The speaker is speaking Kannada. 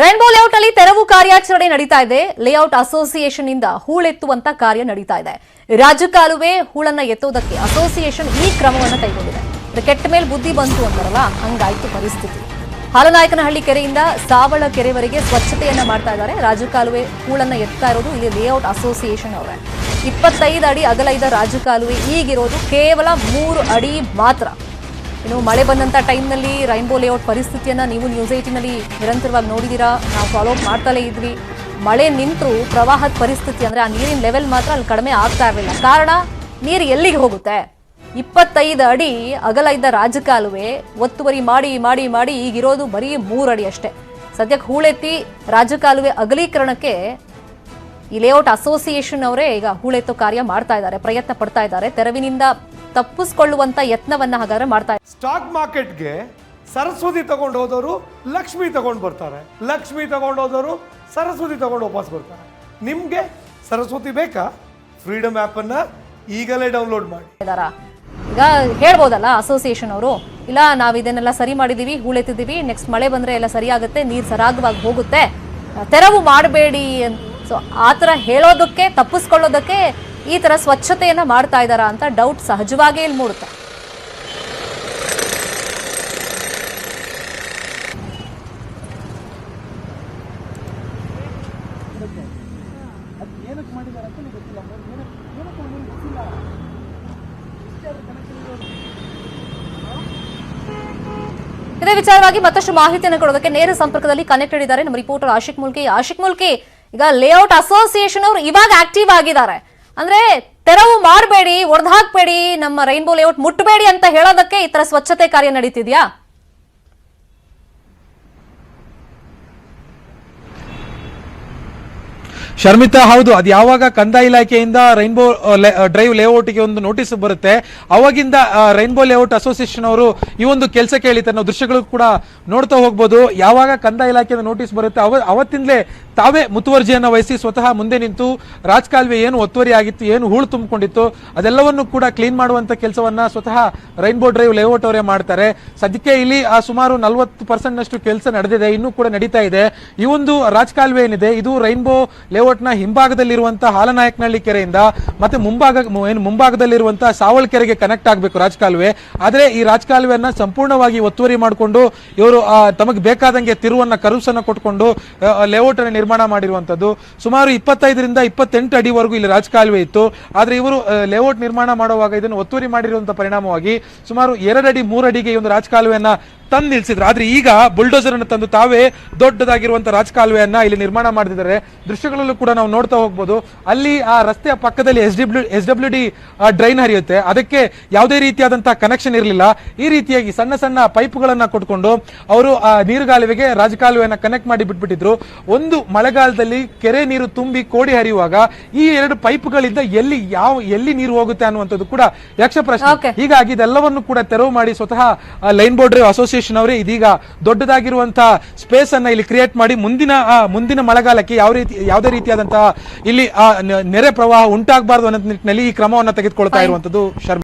ರೈನ್ಬೋ ಲೇಔಟ್ ಅಲ್ಲಿ ತೆರವು ಕಾರ್ಯಾಚರಣೆ ನಡೀತಾ ಇದೆ. ಲೇಔಟ್ ಅಸೋಸಿಯೇಷನ್ ಇಂದ ಹೂಳೆತ್ತುವಂತ ಕಾರ್ಯ ನಡೀತಾ ಇದೆ. ರಾಜಕಾಲುವೆ ಹೂಳನ್ನ ಎತ್ತೋದಕ್ಕೆ ಅಸೋಸಿಯೇಷನ್ ಈ ಕ್ರಮವನ್ನು ಕೈಗೊಂಡಿದೆ. ಕೆಟ್ಟ ಮೇಲೆ ಬುದ್ಧಿ ಬಂತು ಅಂತಾರಲ್ಲ, ಹಂಗಾಯ್ತು ಪರಿಸ್ಥಿತಿ. ಹಾಲನಾಯಕನಹಳ್ಳಿ ಕೆರೆಯಿಂದ ಸಾವಳ ಕೆರೆವರೆಗೆ ಸ್ವಚ್ಛತೆಯನ್ನ ಮಾಡ್ತಾ ಇದ್ದಾರೆ. ರಾಜಕಾಲುವೆ ಹೂಳನ್ನ ಎತ್ತಾ ಇರೋದು ಇಲ್ಲಿ ಲೇಔಟ್ ಅಸೋಸಿಯೇಷನ್ ಅವರೇ. 25 ಅಡಿ ಅಗಲ ಇದ್ದ ರಾಜಕಾಲುವೆ ಈಗಿರೋದು ಕೇವಲ 3 ಅಡಿ ಮಾತ್ರ. ಇನ್ನು ಮಳೆ ಬಂದಂತ ಟೈಮ್ನಲ್ಲಿ ರೈನ್ಬೋ ಲೇಔಟ್ ಪರಿಸ್ಥಿತಿಯನ್ನ ನೀವು ನ್ಯೂಸ್ 18ನಲ್ಲಿ ನಿರಂತರವಾಗಿ ನೋಡಿದೀರಾ. ನಾವು ಫಾಲೋ ಅಪ್ ಮಾಡ್ತಲೇ ಇದ್ವಿ. ಮಳೆ ನಿಂತರೂ ಪ್ರವಾಹದ ಪರಿಸ್ಥಿತಿ ಅಂದ್ರೆ ಆ ನೀರಿನ ಲೆವೆಲ್ ಮಾತ್ರ ಅಲ್ಲಿ ಕಡಿಮೆ ಆಗ್ತಾ ಇರಲಿಲ್ಲ. ಕಾರಣ ನೀರು ಎಲ್ಲಿಗೆ ಹೋಗುತ್ತೆ? 25 ಅಡಿ ಅಗಲ ಇದ್ದ ರಾಜಕಾಲುವೆ ಒತ್ತುವರಿ ಮಾಡಿ ಮಾಡಿ ಮಾಡಿ ಈಗಿರೋದು ಬರೀ 3 ಅಡಿ ಅಷ್ಟೇ. ಸದ್ಯಕ್ಕೆ ಹೂಳೆತ್ತಿ ರಾಜಕಾಲುವೆ ಅಗಲೀಕರಣಕ್ಕೆ ಈ ಲೇಔಟ್ ಅಸೋಸಿಯೇಷನ್ ಅವರೇ ಈಗ ಹೂಳೆತ್ತೋ ಕಾರ್ಯ ಮಾಡ್ತಾ ಇದ್ದಾರೆ, ಪ್ರಯತ್ನ ಪಡ್ತಾ ಇದ್ದಾರೆ. ತೆರವಿನಿಂದ ತಪ್ಪಿಸಿಕೊಳ್ಳುವಂತ ಯತ್ನವನ್ನ ಹಾಗಾದ್ರೆ ಮಾಡ್ತಾ ಇದ್ದಾರೆ. ಸ್ಟಾಕ್ ಮಾರ್ಕೆಟ್ಗೆ ಸರಸ್ವತಿ ತಗೊಂಡು ಹೋದವರು ಲಕ್ಷ್ಮಿ ತಗೊಂಡು ಬರ್ತಾರೆ, ಲಕ್ಷ್ಮಿ ತಗೊಂಡು ಹೋದವರು ಸರಸ್ವತಿ ತಗೊಂಡು ವಾಪಸ್ ಬರ್ತಾರೆ. ನಿಮ್ಗೆ ಸರಸ್ವತಿ ಬೇಕಾ? ಫ್ರೀಡಮ್ ಆಪ್ ಅನ್ನ ಈಗಲೇ ಡೌನ್ಲೋಡ್ ಮಾಡಿ. ಈಗ ಹೇಳ್ಬೋದಲ್ಲ ಅಸೋಸಿಯೇಷನ್ ಅವರು, ಇಲ್ಲ ನಾವು ಇದನ್ನೆಲ್ಲ ಸರಿ ಮಾಡಿದೀವಿ, ಹೂಳೆತ್ತಿದ್ದೀವಿ, ನೆಕ್ಸ್ಟ್ ಮಳೆ ಬಂದ್ರೆ ಎಲ್ಲ ಸರಿ ಆಗುತ್ತೆ, ನೀರು ಸರಾಗವಾಗಿ ಹೋಗುತ್ತೆ, ತೆರವು ಮಾಡಬೇಡಿ ಅಂತ. ಸೊ ಆ ಥರ ಹೇಳೋದಕ್ಕೆ, ತಪ್ಪಿಸ್ಕೊಳ್ಳೋದಕ್ಕೆ ಈ ಥರ ಸ್ವಚ್ಛತೆಯನ್ನ ಮಾಡ್ತಾ ಇದ್ದಾರಾ ಅಂತ ಡೌಟ್ ಸಹಜವಾಗೇ ಇಲ್ಲಿ ಮೂಡುತ್ತೆ. ಇದೇ ವಿಚಾರವಾಗಿ ಮತ್ತಷ್ಟು ಮಾಹಿತಿಯನ್ನು ಕೊಡೋದಕ್ಕೆ ನೇರ ಸಂಪರ್ಕದಲ್ಲಿ ಕನೆಕ್ಟೆಡ್ ಇದ್ದಾರೆ ನಮ್ಮ ರಿಪೋರ್ಟರ್ ಆಶಿಕ್ ಮುಲ್ಕಿ. ಈಗ ಲೇಔಟ್ ಅಸೋಸಿಯೇಷನ್ ಅವರು ಇವಾಗ ಆಕ್ಟಿವ್ ಆಗಿದ್ದಾರೆ. ಅಂದ್ರೆ ತೆರವು ಮಾಡಬೇಡಿ, ಒಡೆದಾಕ್ಬೇಡಿ, ನಮ್ಮ ರೈನ್ಬೋ ಲೇಔಟ್ ಮುಟ್ಟಬೇಡಿ ಅಂತ ಹೇಳೋದಕ್ಕೆ ಈ ತರ ಸ್ವಚ್ಛತೆ ಕಾರ್ಯ ನಡೀತಿದ್ಯಾ? ಶರ್ಮಿತಾ, ಹೌದು. ಅದು ಯಾವಾಗ ಕಂದಾಯ ಇಲಾಖೆಯಿಂದ ರೈನ್ಬೋ ಡ್ರೈವ್ ಲೇಔಟ್ಗೆ ಒಂದು ನೋಟಿಸ್ ಬರುತ್ತೆ, ಅವಾಗಿಂದ ರೈನ್ಬೋ ಲೇಔಟ್ ಅಸೋಸಿಯೇಷನ್ ಅವರು ಈ ಒಂದು ಕೆಲಸ ಕೇಳಿತಾರೆ. ನಾವು ದೃಶ್ಯಗಳು ಕೂಡ ನೋಡ್ತಾ ಹೋಗ್ಬೋದು. ಯಾವಾಗ ಕಂದಾಯ ಇಲಾಖೆಯಿಂದ ನೋಟಿಸ್ ಬರುತ್ತೆ ಅವತ್ತಿಂದಲೇ ತಾವೇ ಮುತುವರ್ಜಿಯನ್ನು ವಹಿಸಿ ಸ್ವತಃ ಮುಂದೆ ನಿಂತು ರಾಜಕಾಲುವೆ ಏನು ಒತ್ತುವರಿ ಆಗಿತ್ತು, ಏನು ಹೂಳು ತುಂಬಿಕೊಂಡಿತ್ತು, ಅದೆಲ್ಲವನ್ನು ಕೂಡ ಕ್ಲೀನ್ ಮಾಡುವಂತ ಕೆಲಸವನ್ನ ಸ್ವತಃ ರೈನ್ಬೋ ಡ್ರೈವ್ ಲೇಔಟ್ ಅವರೇ ಮಾಡ್ತಾರೆ. ಸದ್ಯಕ್ಕೆ ಇಲ್ಲಿ ಸುಮಾರು 40% ಕೆಲಸ ನಡೆದಿದೆ, ಇನ್ನೂ ಕೂಡ ನಡೀತಾ ಇದೆ. ಈ ಒಂದು ರಾಜಕಾಲುವೆ ಏನಿದೆ, ಇದು ರೈನ್ಬೋ ಲೇಔಟ್ ನ ಹಿಂಭಾಗದಲ್ಲಿರುವಂತಹ ಹಾಲನಾಯಕನಹಳ್ಳಿ ಕೆರೆಯಿಂದ ಮತ್ತೆ ಮುಂಭಾಗದಲ್ಲಿರುವಂತಹ ಸಾವಳ ಕೆರೆಗೆ ಕನೆಕ್ಟ್ ಆಗಬೇಕು ರಾಜಕಾಲುವೆ. ಆದ್ರೆ ಈ ರಾಜಕಾಲುವೆಯನ್ನ ಸಂಪೂರ್ಣವಾಗಿ ಒತ್ತುವರಿ ಮಾಡಿಕೊಂಡು ಇವರು ತಮಗೆ ಬೇಕಾದಂಗೆ ತಿರುವನ್ನ ಕರುಸನ್ನ ಕೊಟ್ಕೊಂಡು ಲೇಔಟ್ ಅನ್ನು ನಿರ್ಮಾಣ ಮಾಡಿರುವಂತದ್ದು. ಸುಮಾರು 25ರಿಂದ 28 ಅಡಿವರೆಗೂ ಇಲ್ಲಿ ರಾಜಕಾಲುವೆ ಇತ್ತು. ಆದ್ರೆ ಇವರು ಲೇಔಟ್ ನಿರ್ಮಾಣ ಮಾಡುವಾಗ ಇದನ್ನು ಒತ್ತುವರಿ ಮಾಡಿರುವಂತಹ ಪರಿಣಾಮವಾಗಿ ಸುಮಾರು 2 ಅಡಿ 3 ಅಡಿಗೆ ಈ ಒಂದು ರಾಜಕಾಲುವೆಯನ್ನ ತಂದು ನಿಲ್ಸಿದ್ರು. ಆದ್ರೆ ಈಗ ಬುಲ್ಡೋಸರ್ ಅನ್ನು ತಂದು ತಾವೇ ದೊಡ್ಡದಾಗಿರುವಂತಹ ರಾಜಕಾಲುವೆಯನ್ನ ಇಲ್ಲಿ ನಿರ್ಮಾಣ ಮಾಡಿದ್ದಾರೆ. ದೃಶ್ಯಗಳಲ್ಲೂ ಕೂಡ ನಾವು ನೋಡ್ತಾ ಹೋಗ್ಬೋದು. ಅಲ್ಲಿ ಆ ರಸ್ತೆಯ ಪಕ್ಕದಲ್ಲಿ SWD ಡ್ರೈನ್ ಹರಿಯುತ್ತೆ. ಅದಕ್ಕೆ ಯಾವುದೇ ರೀತಿಯಾದಂತಹ ಕನೆಕ್ಷನ್ ಇರಲಿಲ್ಲ. ಈ ರೀತಿಯಾಗಿ ಸಣ್ಣ ಸಣ್ಣ ಪೈಪ್ಗಳನ್ನ ಕೊಟ್ಕೊಂಡು ಅವರು ಆ ನೀರುಗಾಲುವೆಗೆ ರಾಜಕಾಲುವೆಯನ್ನ ಕನೆಕ್ಟ್ ಮಾಡಿ ಬಿಟ್ಬಿಟ್ಟಿದ್ರು. ಒಂದು ಮಳೆಗಾಲದಲ್ಲಿ ಕೆರೆ ನೀರು ತುಂಬಿ ಕೋಡಿ ಹರಿಯುವಾಗ ಈ 2 ಪೈಪ್ಗಳಿಂದ ಎಲ್ಲಿ ನೀರು ಹೋಗುತ್ತೆ ಅನ್ನುವಂಥದ್ದು ಕೂಡ ಯಕ್ಷ ಪ್ರಶ್ನೆ. ಹೀಗಾಗಿ ಇದೆಲ್ಲವನ್ನು ಕೂಡ ತೆರವು ಮಾಡಿ ಸ್ವತಃ ರೈನ್ಬೋ ಡ್ರೈವ್ ಅಸೋಸಿಯೇಷನ್ ಅವರೇ ಇದೀಗ ದೊಡ್ಡದಾಗಿರುವಂತಹ ಸ್ಪೇಸ್ ಅನ್ನ ಇಲ್ಲಿ ಕ್ರಿಯೇಟ್ ಮಾಡಿ ಮುಂದಿನ ಮಳೆಗಾಲಕ್ಕೆ ಯಾವುದೇ ರೀತಿಯಾದಂತಹ ಇಲ್ಲಿ ನೆರೆ ಪ್ರವಾಹ ಉಂಟಾಗಬಾರದು ಅನ್ನೋ ನಿಟ್ಟಿನಲ್ಲಿ ಈ ಕ್ರಮವನ್ನು ತೆಗೆದುಕೊಳ್ತಾ ಇರುವಂತದ್ದು. ಶರ್ಮಾ.